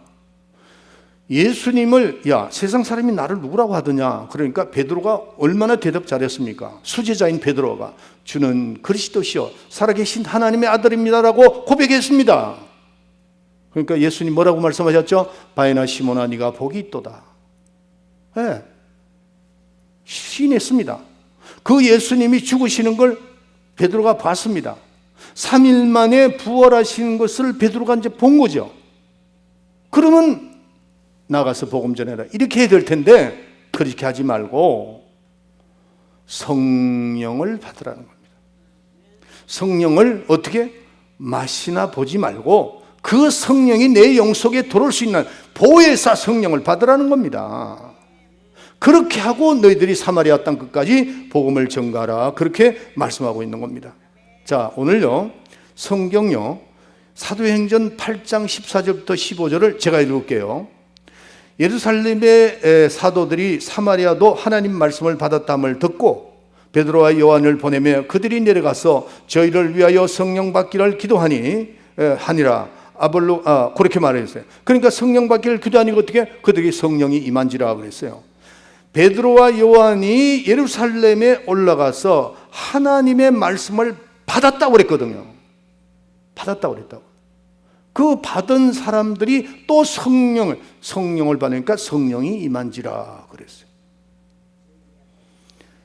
예수님을 야 세상 사람이 나를 누구라고 하더냐, 그러니까 베드로가 얼마나 대답 잘했습니까? 수제자인 베드로가 주는 그리스도시요 살아계신 하나님의 아들입니다라고 고백했습니다. 그러니까 예수님 뭐라고 말씀하셨죠? 바에나 시몬아 네가 복이 있도다. 네. 시인했습니다. 그 예수님이 죽으시는 걸 베드로가 봤습니다. 3일 만에 부활하시는 것을 베드로가 이제 본 거죠. 그러면 나가서 복음 전해라 이렇게 해야 될 텐데 그렇게 하지 말고 성령을 받으라는 겁니다. 성령을 어떻게 맛이나 보지 말고 그 성령이 내 영속에 들어올 수 있는 보혜사 성령을 받으라는 겁니다. 그렇게 하고 너희들이 사마리아 땅 끝까지 복음을 전가하라, 그렇게 말씀하고 있는 겁니다. 자, 오늘요 성경요 사도행전 8장 14절부터 15절을 제가 읽을게요. 예루살렘의 사도들이 사마리아도 하나님 말씀을 받았다함을 듣고 베드로와 요한을 보내며 그들이 내려가서 저희를 위하여 성령 받기를 기도하니 하니라. 그렇게 말했어요. 그러니까 성령 받기를 기도하니 어떻게? 그들이 성령이 임한지라 그랬어요. 베드로와 요한이 예루살렘에 올라가서 하나님의 말씀을 받았다고 그랬거든요. 받았다고 그랬다고. 그 받은 사람들이 또 성령을 받으니까 성령이 임한지라 그랬어요.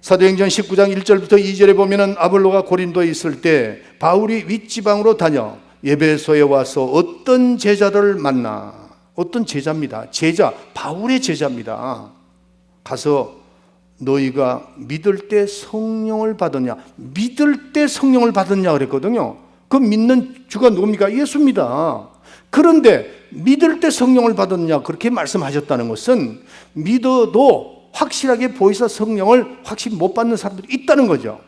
사도행전 19장 1절부터 2절에 보면은 아볼로가 고린도에 있을 때 바울이 윗지방으로 다녀 에베소에 와서 어떤 제자를 만나, 어떤 제자입니다. 제자, 바울의 제자입니다. 가서 너희가 믿을 때 성령을 받았냐? 믿을 때 성령을 받았냐 그랬거든요. 그 믿는 주가 누굽니까? 예수입니다. 그런데 믿을 때 성령을 받았냐 그렇게 말씀하셨다는 것은 믿어도 확실하게 보혜사 성령을 확실히 못 받는 사람들이 있다는 거죠.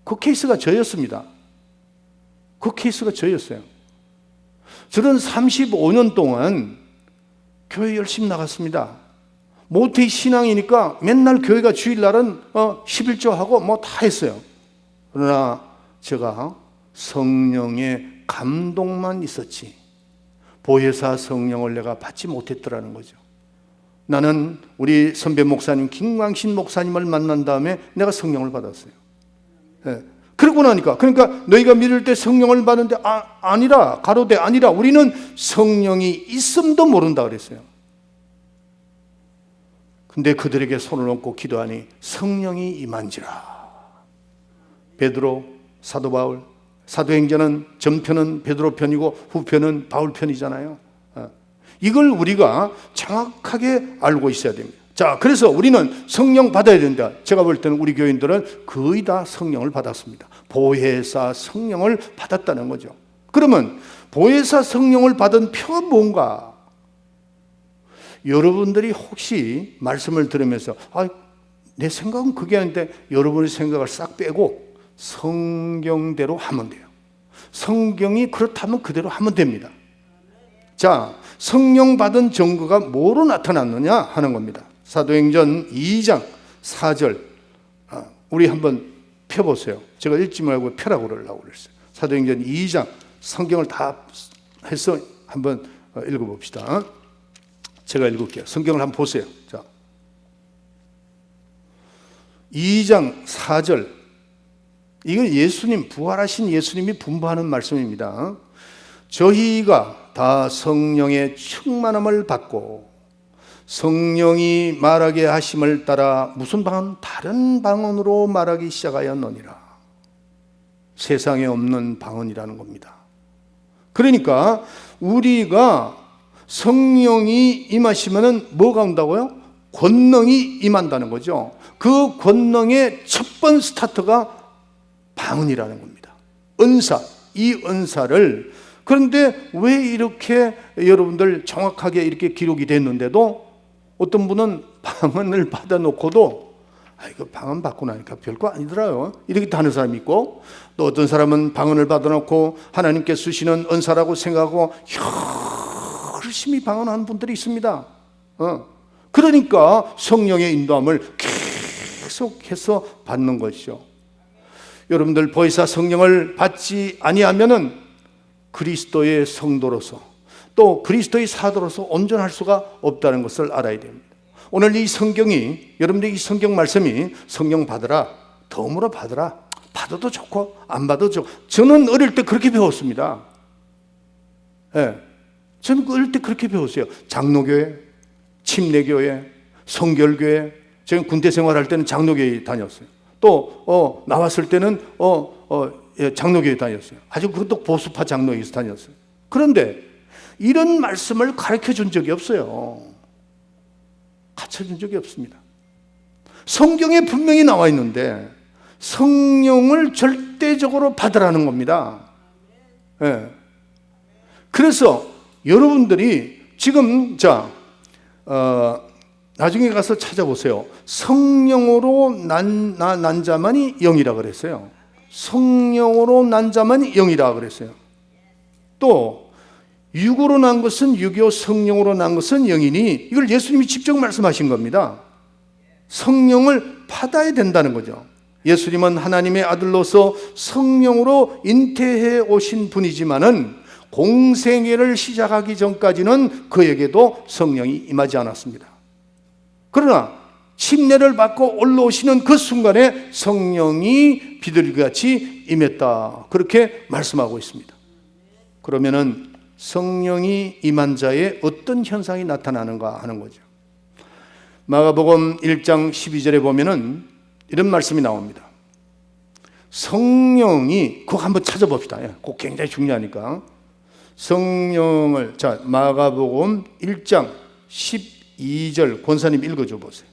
그 케이스가 저였습니다. 그 케이스가 저였어요. 저는 35년 동안 교회 열심히 나갔습니다. 모태 신앙이니까 맨날 교회가 주일날은 11조하고 뭐 다 했어요. 그러나 제가 성령의 감동만 있었지 보혜사 성령을 내가 받지 못했더라는 거죠. 나는 우리 선배 목사님 김광신 목사님을 만난 다음에 내가 성령을 받았어요. 네. 그러고 나니까 그러니까 너희가 믿을 때 성령을 받는데 아니라 가로되 아니라 우리는 성령이 있음도 모른다 그랬어요. 근데 그들에게 손을 얹고 기도하니 성령이 임한지라. 베드로, 사도 바울, 사도행전은 전편은 베드로 편이고 후편은 바울 편이잖아요. 이걸 우리가 정확하게 알고 있어야 됩니다. 자, 그래서 우리는 성령 받아야 된다. 제가 볼 때는 우리 교인들은 거의 다 성령을 받았습니다. 보혜사 성령을 받았다는 거죠. 그러면 보혜사 성령을 받은 표는 뭔가? 여러분들이 혹시 말씀을 들으면서 내 생각은 그게 아닌데 여러분의 생각을 싹 빼고 성경대로 하면 돼요. 성경이 그렇다면 그대로 하면 됩니다. 자, 성령 받은 증거가 뭐로 나타났느냐 하는 겁니다. 사도행전 2장 4절 우리 한번 펴보세요. 제가 읽지 말고 펴라고 그러려고 그랬어요. 사도행전 2장 성경을 다 해서 한번 읽어봅시다. 제가 읽을게요. 성경을 한번 보세요. 자, 2장 4절 이건 예수님, 부활하신 예수님이 분부하는 말씀입니다. 저희가 다 성령의 충만함을 받고 성령이 말하게 하심을 따라 무슨 방언? 다른 방언으로 말하기 시작하였느니라. 세상에 없는 방언이라는 겁니다. 그러니까 우리가 성령이 임하시면은 뭐가 온다고요? 권능이 임한다는 거죠. 그 권능의 첫 번 스타트가 방언이라는 겁니다. 은사, 이 은사를. 그런데 왜 이렇게 여러분들 정확하게 이렇게 기록이 됐는데도 어떤 분은 방언을 받아놓고도 이거 방언 받고 나니까 별거 아니더라요, 이렇게 하는 사람이 있고, 또 어떤 사람은 방언을 받아놓고 하나님께 주시는 은사라고 생각하고 열심히 방언하는 분들이 있습니다. 그러니까 성령의 인도함을 계속해서 받는 것이죠. 여러분들 보혜사 성령을 받지 아니하면은 그리스도의 성도로서 또 그리스도의 사도로서 온전할 수가 없다는 것을 알아야 됩니다. 오늘 이 성경이, 여러분들 이 성경 말씀이 성령 받으라, 덤으로 받으라, 받아도 좋고 안 받아도 좋고, 저는 어릴 때 그렇게 배웠습니다. 저는 어릴 때 그렇게 배웠어요. 장로교회, 침례교회, 성결교회. 제가 군대 생활할 때는 장로교회 다녔어요. 또 나왔을 때는 장로교회 다녔어요. 아주 그것도 보수파 장로교회에서 다녔어요. 그런데 이런 말씀을 가르쳐 준 적이 없어요. 가르쳐 준 적이 없습니다. 성경에 분명히 나와 있는데 성령을 절대적으로 받으라는 겁니다. 그래서 여러분들이 지금 나중에 가서 찾아보세요. 성령으로 난 자만이 영이라 그랬어요. 성령으로 난 자만이 영이라 그랬어요. 또 육으로 난 것은 육이요 성령으로 난 것은 영이니, 이걸 예수님이 직접 말씀하신 겁니다. 성령을 받아야 된다는 거죠. 예수님은 하나님의 아들로서 성령으로 잉태해 오신 분이지만은 공생애를 시작하기 전까지는 그에게도 성령이 임하지 않았습니다. 그러나 침례를 받고 올라오시는 그 순간에 성령이 비둘기같이 임했다, 그렇게 말씀하고 있습니다. 그러면은 성령이 임한 자의 어떤 현상이 나타나는가 하는 거죠. 마가복음 1장 12절에 보면은 이런 말씀이 나옵니다. 성령이, 그거 한번 찾아봅시다. 그거 굉장히 중요하니까. 성령을, 마가복음 1장 12절 권사님 읽어줘 보세요.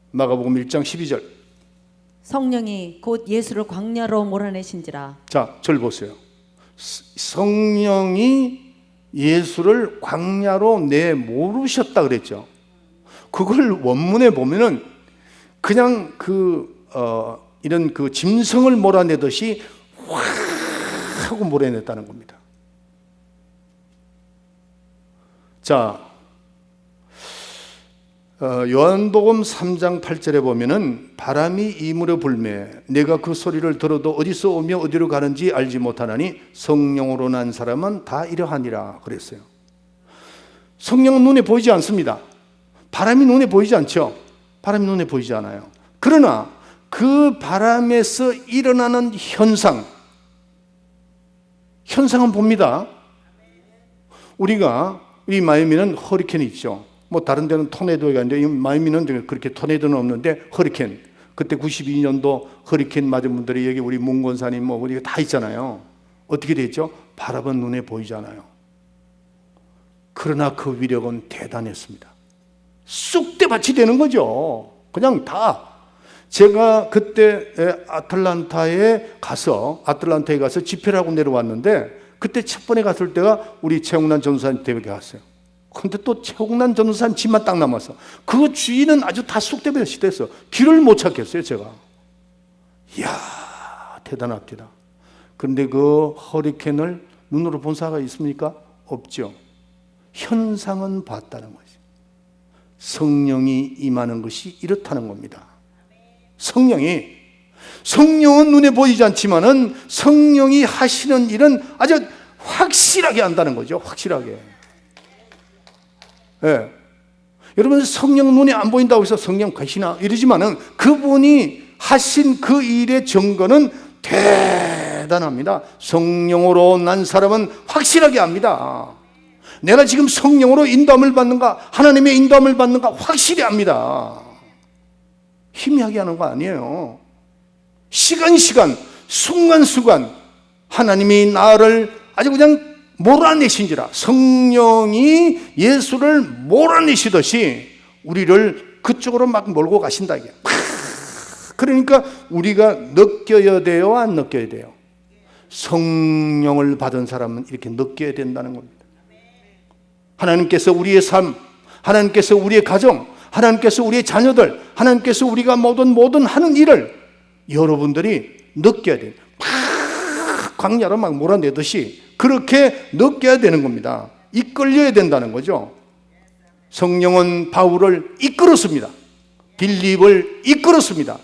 마가복음 1장 12절. 성령이 곧 예수를 광야로 몰아내신지라. 절 보세요. 성령이 예수를 광야로 내모르셨다 그랬죠. 그걸 원문에 보면은 그냥 이런 짐승을 몰아내듯이 확 하고 몰아냈다는 겁니다. 요한복음 3장 8절에 보면은 바람이 이물어 불매 내가 그 소리를 들어도 어디서 오며 어디로 가는지 알지 못하나니 성령으로 난 사람은 다 이러하니라 그랬어요. 성령은 눈에 보이지 않습니다. 바람이 눈에 보이지 않죠. 바람이 눈에 보이지 않아요. 그러나 그 바람에서 일어나는 현상은 봅니다. 우리 마이애미는 허리케인이 있죠. 다른 데는 토네도가 있는데 마이애미는 그렇게 토네도는 없는데 허리케인. 그때 92년도 허리케인 맞은 분들이 여기 우리 문권사님 우리가 다 있잖아요. 어떻게 됐죠? 바람은 눈에 보이지 않아요. 그러나 그 위력은 대단했습니다. 쑥대밭이 되는 거죠. 그냥 다. 제가 그때 아틀란타에 가서 집회를 하고 내려왔는데, 그때 첫 번에 갔을 때가 우리 최홍란 전도사님 때문에 갔어요. 근데 또 최홍란 전도사님 집만 딱 남았어. 그 주위는 아주 다 쑥대밭이 됐어. 길을 못 찾겠어요, 제가. 이야, 대단합니다. 그런데 그 허리케인을 눈으로 본 사람이 있습니까? 없죠. 현상은 봤다는 거죠. 성령이 임하는 것이 이렇다는 겁니다. 성령은 눈에 보이지 않지만은 성령이 하시는 일은 아주 확실하게 한다는 거죠. 확실하게. 여러분, 성령 눈에 안 보인다고 해서 성령 계시나 이러지만은 그분이 하신 그 일의 증거는 대단합니다. 성령으로 난 사람은 확실하게 압니다. 내가 지금 성령으로 인도함을 받는가, 하나님의 인도함을 받는가 확실히 압니다. 희미하게 하는 거 아니에요. 시간 순간순간 하나님이 나를 아주 그냥 몰아내신지라, 성령이 예수를 몰아내시듯이 우리를 그쪽으로 막 몰고 가신다 이게. 그러니까 우리가 느껴야 돼요, 안 느껴야 돼요? 성령을 받은 사람은 이렇게 느껴야 된다는 겁니다. 하나님께서 우리의 삶, 하나님께서 우리의 가정, 하나님께서 우리의 자녀들, 하나님께서 우리가 모든 하는 일을 여러분들이 느껴야 돼요. 막 광야로 막 몰아내듯이 그렇게 느껴야 되는 겁니다. 이끌려야 된다는 거죠. 성령은 바울을 이끌었습니다. 빌립을 이끌었습니다.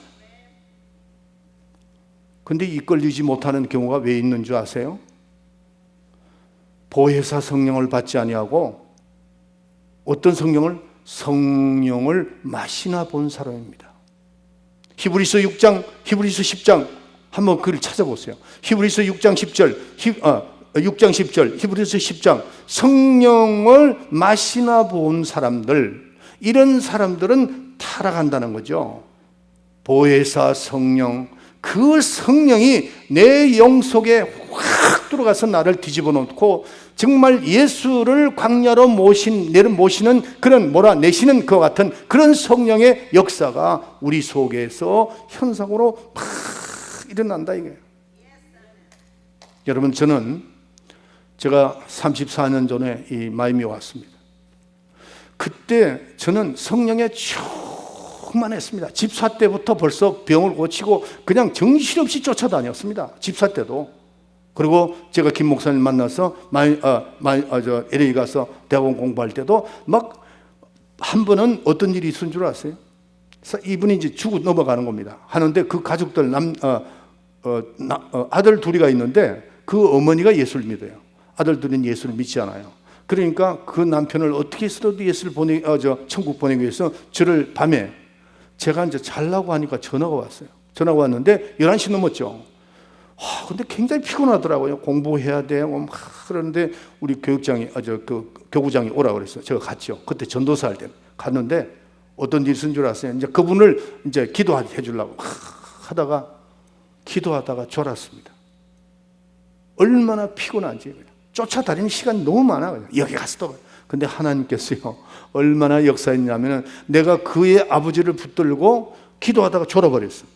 근데 이끌리지 못하는 경우가 왜 있는 줄 아세요? 보혜사 성령을 받지 아니하고 어떤 성령을 마시나 본 사람입니다. 히브리서 6장, 히브리서 10장 한번 글을 찾아보세요. 히브리서 6장 10절, 6장 10절, 히브리서 10장. 성령을 마시나 본 사람들, 이런 사람들은 타락한다는 거죠. 보혜사 성령, 그 성령이 내 영 속에 확 들어가서 나를 뒤집어 놓고 정말 예수를 광야로 모시는 그런 몰아내시는 것 같은 그런 성령의 역사가 우리 속에서 현상으로 막 일어난다 이거예요. 여러분, 제가 34년 전에 이 마이미에 왔습니다. 그때 저는 성령에 충만했습니다. 집사 때부터 벌써 병을 고치고 그냥 정신없이 쫓아다녔습니다. 집사 때도. 그리고 제가 김 목사님 만나서 LA 가서 대학원 공부할 때도 막 한 번은 어떤 일이 있은 줄 아세요? 이분이 이제 죽고 넘어가는 겁니다. 하는데 그 가족들 아들 둘이가 있는데 그 어머니가 예수를 믿어요. 아들 둘은 예수를 믿지 않아요. 그러니까 그 남편을 어떻게 해서라도 예수를 천국 보내기 위해서 저를 밤에 제가 이제 잘라고 하니까 전화가 왔어요. 전화가 왔는데 11시 넘었죠. 근데 굉장히 피곤하더라고요. 공부해야 돼. 막 그러는데 우리 교구장이 오라고 그랬어요. 제가 갔죠. 그때 전도사 할 때 갔는데 어떤 일이 있은 줄 아세요? 이제 그분을 이제 기도해 주려고 기도하다가 졸았습니다. 얼마나 피곤한지. 쫓아다니는 시간이 너무 많아. 그냥. 여기 가서도. 근데 하나님께서요, 얼마나 역사했냐면은 내가 그의 아버지를 붙들고 기도하다가 졸아버렸어요.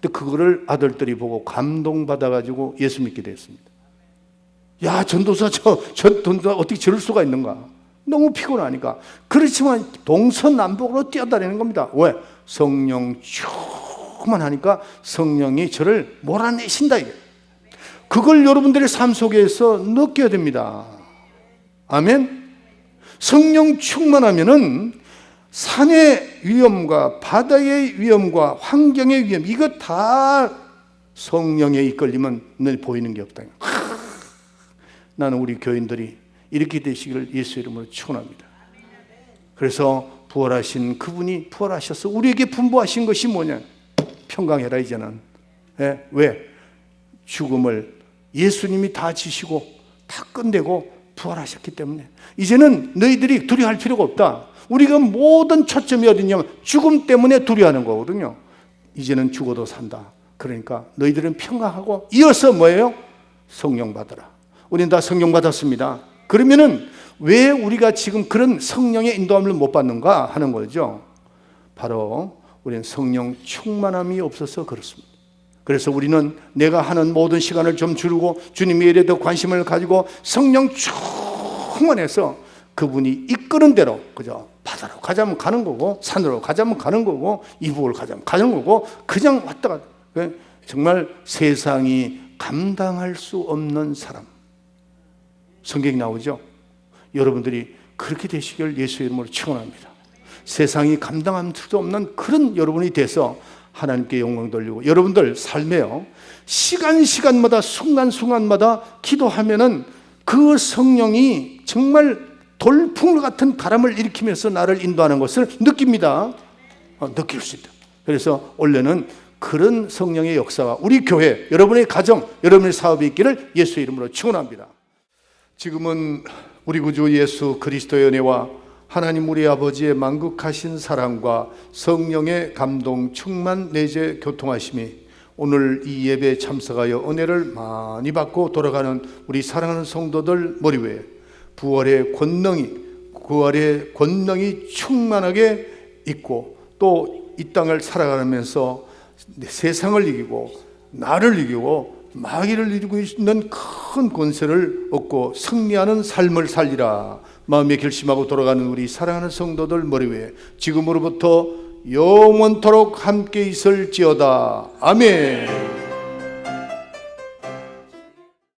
근데 그거를 아들들이 보고 감동받아가지고 예수 믿게 됐습니다. 야, 전도사 어떻게 저럴 수가 있는가? 너무 피곤하니까. 그렇지만 동서남북으로 뛰어다니는 겁니다. 왜? 성령 충만하니까 성령이 저를 몰아내신다 이게. 그걸 여러분들의 삶 속에서 느껴야 됩니다. 아멘. 성령 충만하면은 산의 위험과 바다의 위험과 환경의 위험, 이거 다 성령에 이끌리면 늘 보이는 게 없다. 나는 우리 교인들이 이렇게 되시기를 예수 이름으로 축원합니다. 그래서 부활하신 그분이 부활하셔서 우리에게 분부하신 것이 뭐냐? 평강해라 이제는. 왜? 죽음을 예수님이 다 지시고 다 끝내고 부활하셨기 때문에 이제는 너희들이 두려워할 필요가 없다. 우리가 모든 초점이 어디냐면 죽음 때문에 두려워하는 거거든요. 이제는 죽어도 산다. 그러니까 너희들은 평강하고 이어서 뭐예요? 성령 받으라. 우리는 다 성령 받았습니다. 그러면은 왜 우리가 지금 그런 성령의 인도함을 못 받는가 하는 거죠. 바로 우리는 성령 충만함이 없어서 그렇습니다. 그래서 우리는 내가 하는 모든 시간을 좀 줄이고 주님의 일에 더 관심을 가지고 성령 충만해서 그분이 이끄는 대로 그죠? 바다로 가자면 가는 거고 산으로 가자면 가는 거고 이북을 가자면 가는 거고 그냥 왔다 갔다. 정말 세상이 감당할 수 없는 사람. 성경이 나오죠? 여러분들이 그렇게 되시길 예수의 이름으로 축원합니다. 세상이 감당할 수 없는 그런 여러분이 돼서 하나님께 영광 돌리고 여러분들 삶에요 시간마다 순간마다 기도하면은 그 성령이 정말 돌풍 같은 바람을 일으키면서 나를 인도하는 것을 느낍니다. 느낄 수 있다. 그래서 원래는 그런 성령의 역사가 우리 교회, 여러분의 가정, 여러분의 사업에 있기를 예수의 이름으로 축원합니다. 지금은 우리 구주 예수 그리스도의 은혜와 하나님 우리 아버지의 만극하신 사랑과 성령의 감동 충만 내재 교통하심이 오늘 이 예배에 참석하여 은혜를 많이 받고 돌아가는 우리 사랑하는 성도들 머리 위에 부활의 권능이 충만하게 있고 또 이 땅을 살아가면서 세상을 이기고 나를 이기고 마귀를 이기고 있는 큰 권세를 얻고 승리하는 삶을 살리라 마음에 결심하고 돌아가는 우리 사랑하는 성도들 머리 위에 지금으로부터 영원토록 함께 있을지어다. 아멘.